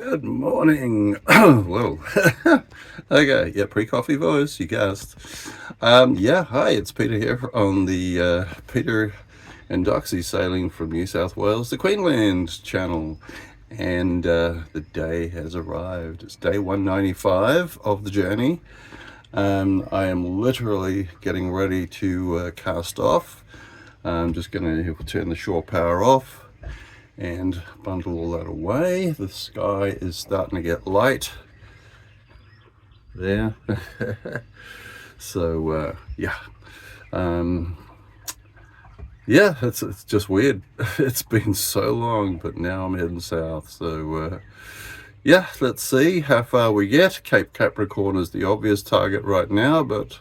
Good morning. Well, okay, yeah, pre-coffee voice, you guessed. Yeah, hi, it's Peter here on the Peter and Doxie sailing from New South Wales to Queensland channel. And the day has arrived. It's day 195 of the journey. I am literally getting ready to cast off. I'm just going to turn the shore power off and bundle all that away. The sky is starting to get light there. So yeah, it's just weird. It's been so long, but now I'm heading south. So yeah, let's see how far we get. Cape Capricorn is the obvious target right now, but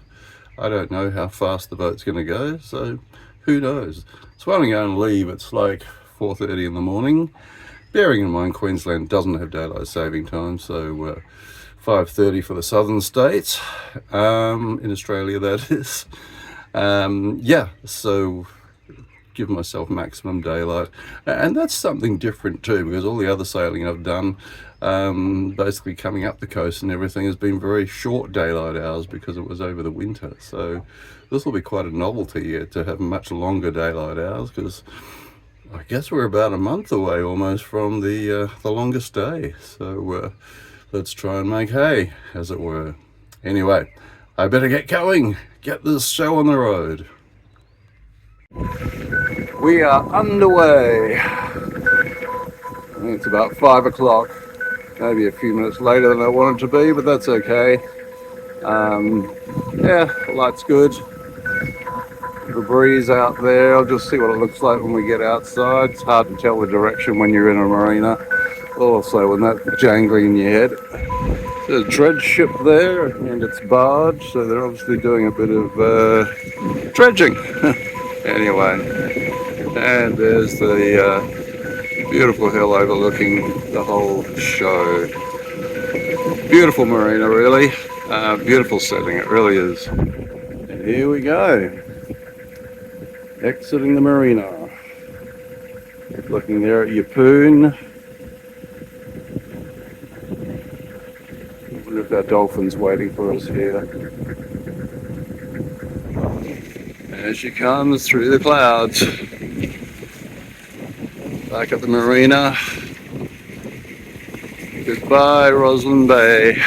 I don't know how fast the boat's going to go, so who knows. So when I'm going to leave, it's like 4:30 in the morning. Bearing in mind Queensland doesn't have daylight saving time, so 5:30 for the southern states, in Australia that is. Yeah, so give myself maximum daylight, and that's something different too, because all the other sailing I've done, basically coming up the coast and everything, has been very short daylight hours because it was over the winter. So this will be quite a novelty to have much longer daylight hours, because I guess we're about a month away almost from the longest day. So let's try and make hay, as it were. Anyway, I better get going, get this show on the road. We are underway. I think it's about 5 o'clock, maybe a few minutes later than I want it to be, but that's okay. Yeah, light's good. The breeze out there. I'll just see what it looks like when we get outside. It's hard to tell the direction when you're in a marina, also when that's jangling in your head. There's a dredge ship there and it's barred, so they're obviously doing a bit of dredging. Anyway, and there's the beautiful hill overlooking the whole show. Beautiful marina, really. Beautiful setting, it really is. And here we go. Exiting the marina. Looking there at Yeppoon. I wonder if that dolphin's waiting for us here. As she comes through the clouds. Back at the marina. Goodbye, Rosslyn Bay.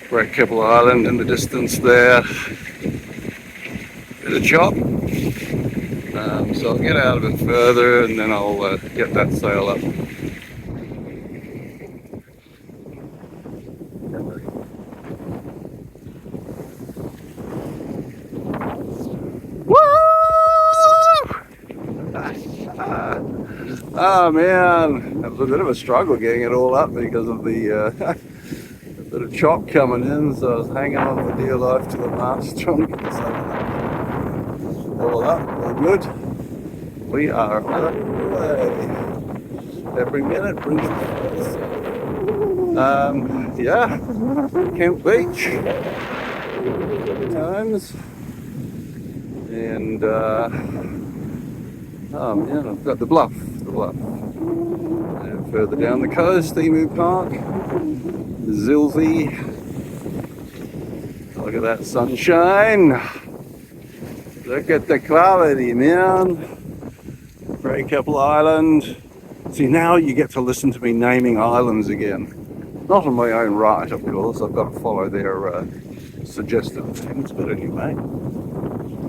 We're at Keppel Island in the distance there. Bit of chop. So I'll get out a bit further and then I'll get that sail up. Oh man, it was a bit of a struggle getting it all up because of the bit of chop coming in, so I was hanging on for dear life to the mast trying to get this all up, all good. We are underway. Every minute brings us. Yeah, Kent Beach times, and oh man, I've got the bluff. And further down the coast, Emu Park, Zilzy. Look at that sunshine. Look at the quality, man. Great Keppel Island. See, now you get to listen to me naming islands again. Not on my own right, of course. I've got to follow their suggested things, but anyway.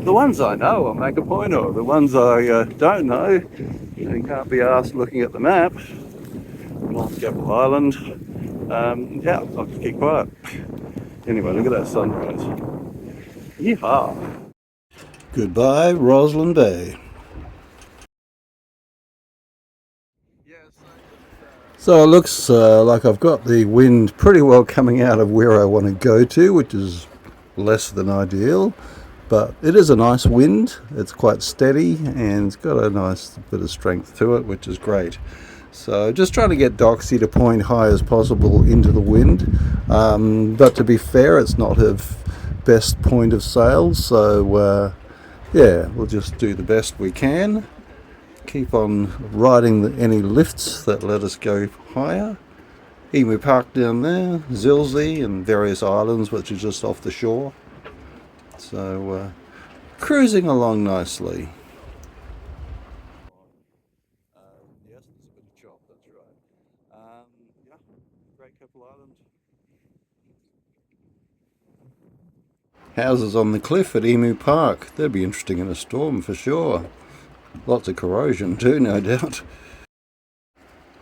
The ones I know I'll make a point of. The ones I don't know, you can't be asked looking at the map. North Keppel Island. Yeah, I'll just keep quiet. Anyway, look at that sunrise. Yeehaw. Goodbye, Rosslyn Bay. So it looks like I've got the wind pretty well coming out of where I want to go to, which is less than ideal. But it is a nice wind. It's quite steady and it's got a nice bit of strength to it, which is great. So just trying to get Doxie to point high as possible into the wind. But to be fair, it's not her best point of sail. So yeah, we'll just do the best we can. Keep on riding any lifts that let us go higher. Emu Park down there, Zilsey and various islands which are just off the shore. So cruising along nicely. Yes, there's a bit of chop, that's right. Yeah, Great Keppel Island. Houses on the cliff at Emu Park. They'd be interesting in a storm for sure. Lots of corrosion too, no doubt.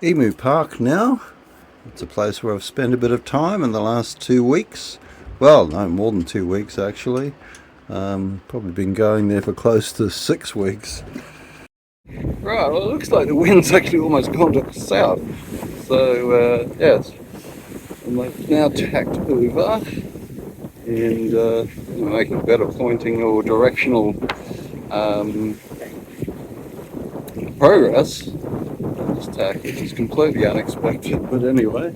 Emu Park now. It's a place where I've spent a bit of time in the last 2 weeks. Well, no, more than 2 weeks actually. Probably been going there for close to 6 weeks. Right, well it looks like the wind's actually almost gone to the south. So, yes, I've now tacked over and making better pointing or directional progress. This tack, which is completely unexpected, but anyway,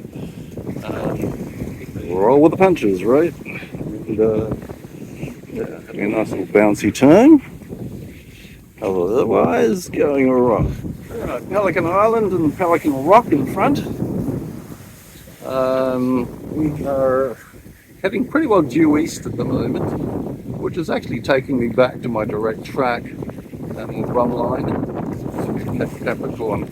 roll with the punches, right? And yeah, having a nice little bouncy turn. Otherwise, going alright. Right, Pelican Island and Pelican Rock in front. We are heading pretty well due east at the moment, which is actually taking me back to my direct track and run line to Cape Capricorn.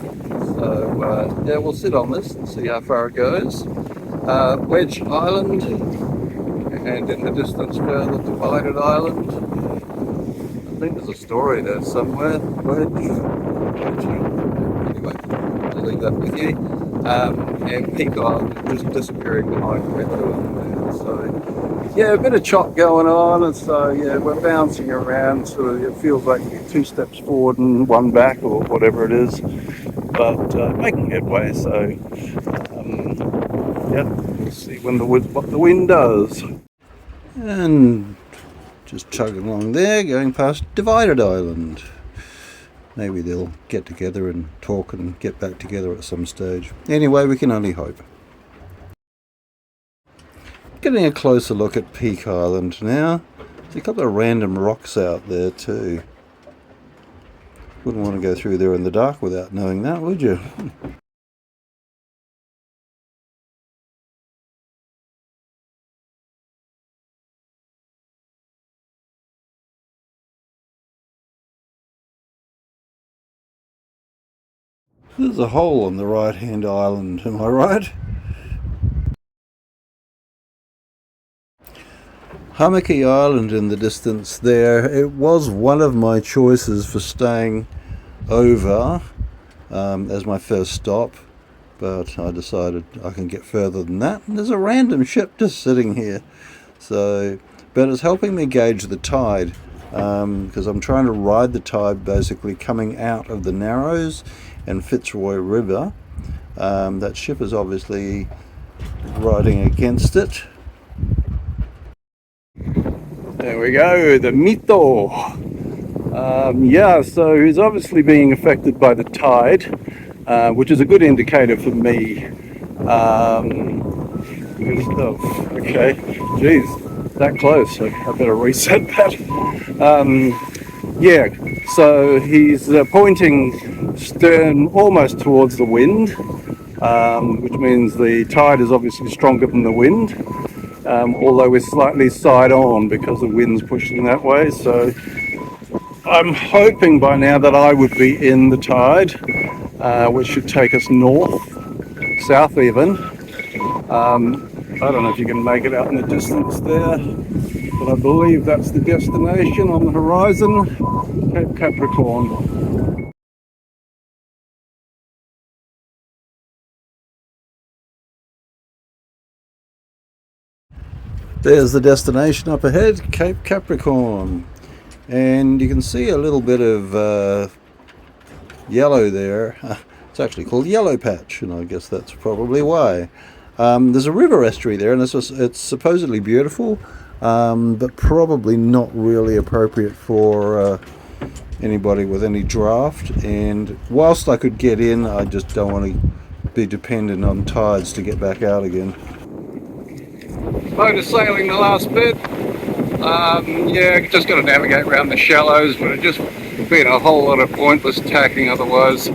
So yeah, we'll sit on this and see how far it goes. Wedge Island, and in the distance further, Divided Island. I think there's a story there somewhere. Wedge. Anyway, I'll leave that with you. And Peak Island just disappearing behind the river. So yeah, a bit of chop going on, and so yeah, we're bouncing around. So it feels like 2 steps forward and 1 back, or whatever it is. But making headway. So yeah, we'll see what the wind does. And just chugging along there, going past Divided Island. Maybe they'll get together and talk and get back together at some stage. Anyway, we can only hope. Getting a closer look at Peak Island now. There's a couple of random rocks out there too. Wouldn't want to go through there in the dark without knowing that, would you? There's a hole on the right-hand island, am I right? Hummocky Island in the distance there. It was one of my choices for staying over as my first stop, but I decided I can get further than that. And there's a random ship just sitting here. So, but it's helping me gauge the tide because I'm trying to ride the tide basically coming out of the Narrows and Fitzroy River. That ship is obviously riding against it. There we go, the Mito. Yeah, so he's obviously being affected by the tide, which is a good indicator for me. Good stuff. Okay, geez, that close. I better reset that. Yeah, so he's pointing stern almost towards the wind, which means the tide is obviously stronger than the wind, although we're slightly side on because the wind's pushing that way. So I'm hoping by now that I would be in the tide, which should take us north, south even. I don't know if you can make it out in the distance there, but I believe that's the destination on the horizon, Cape Capricorn. There's the destination up ahead, Cape Capricorn. And you can see a little bit of yellow there. It's actually called Yellow Patch, and I guess that's probably why. There's a river estuary there, and it's supposedly beautiful, but probably not really appropriate for anybody with any draft. And whilst I could get in, I just don't want to be dependent on tides to get back out again. Motor sailing the last bit. Yeah, just got to navigate around the shallows, but it just been a whole lot of pointless tacking otherwise.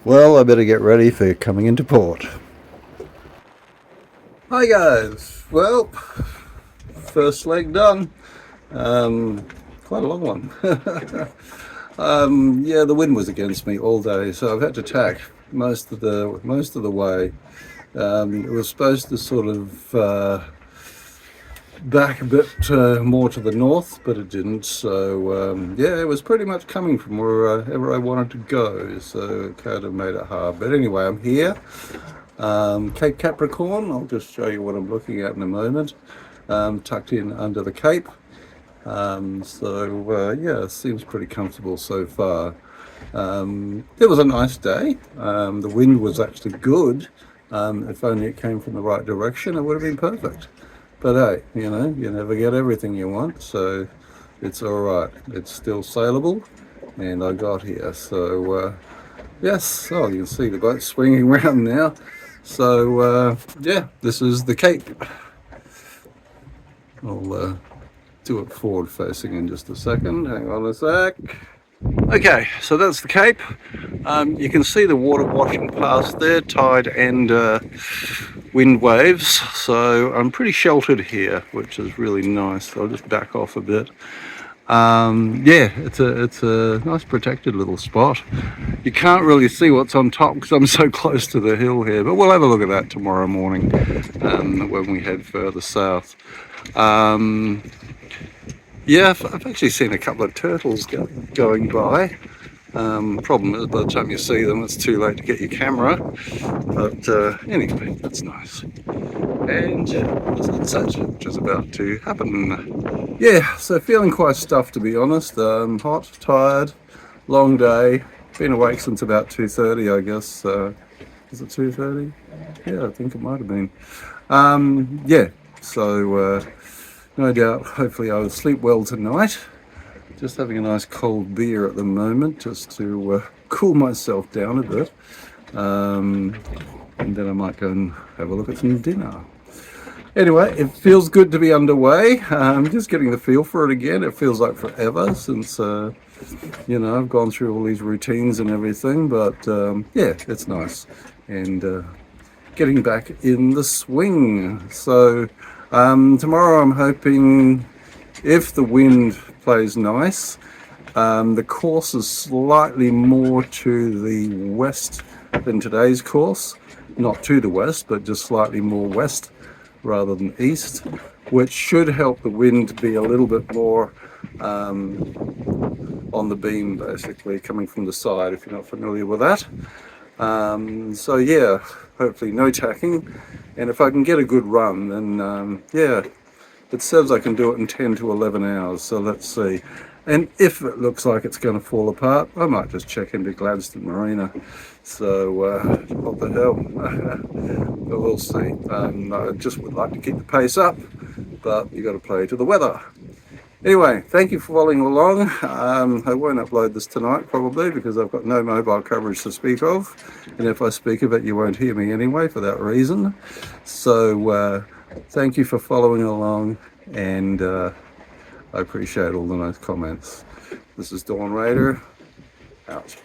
Well, I better get ready for coming into port. Hi guys, well, first leg done. Quite a long one. Yeah, the wind was against me all day, so I've had to tack most of the way. It was supposed to sort of back a bit more to the north, but it didn't. So yeah, it was pretty much coming from wherever I wanted to go, so it kind of made it hard. But anyway, I'm here, Cape Capricorn. I'll just show you what I'm looking at in a moment. Tucked in under the Cape. So yeah, it seems pretty comfortable so far. It was a nice day. The wind was actually good. If only it came from the right direction, it would have been perfect. But hey, you know, you never get everything you want, so it's all right. It's still sailable, and I got here. So yes, oh, you can see the boat swinging around now. So yeah, this is the Cape. I'll do it forward facing in just a second. Hang on a sec. Okay, so that's the Cape. You can see the water washing past there, tide and wind waves. So I'm pretty sheltered here, which is really nice. I'll just back off a bit. Yeah, it's a nice protected little spot. You can't really see what's on top because I'm so close to the hill here, but we'll have a look at that tomorrow morning when we head further south. Yeah, I've actually seen a couple of turtles going by. Problem is, by the time you see them, it's too late to get your camera. But anyway, that's nice. And the sunset, which is about to happen. Yeah, so feeling quite stuffed, to be honest. Hot, tired, long day. Been awake since about 2:30, I guess. Is it 2:30? Yeah, I think it might have been. Yeah, so no doubt, hopefully I will sleep well tonight. Just having a nice cold beer at the moment, just to cool myself down a bit. And then I might go and have a look at some dinner. Anyway, it feels good to be underway. Just getting the feel for it again. It feels like forever since, you know, I've gone through all these routines and everything. But yeah, it's nice. And getting back in the swing. So tomorrow I'm hoping, if the wind plays nice, the course is slightly more to the west than today's course. Not to the west, but just slightly more west rather than east, which should help the wind be a little bit more on the beam, basically, coming from the side, if you're not familiar with that. So yeah, hopefully no tacking, and if I can get a good run, then yeah, it says I can do it in 10 to 11 hours, so let's see. And if it looks like it's going to fall apart, I might just check into Gladstone Marina. So what the hell, but we'll see. I just would like to keep the pace up, but you got to play to the weather. Anyway, thank you for following along. I won't upload this tonight probably because I've got no mobile coverage to speak of, and if I speak of it you won't hear me anyway for that reason. So thank you for following along, and I appreciate all the nice comments. This is Dawn Raider, out.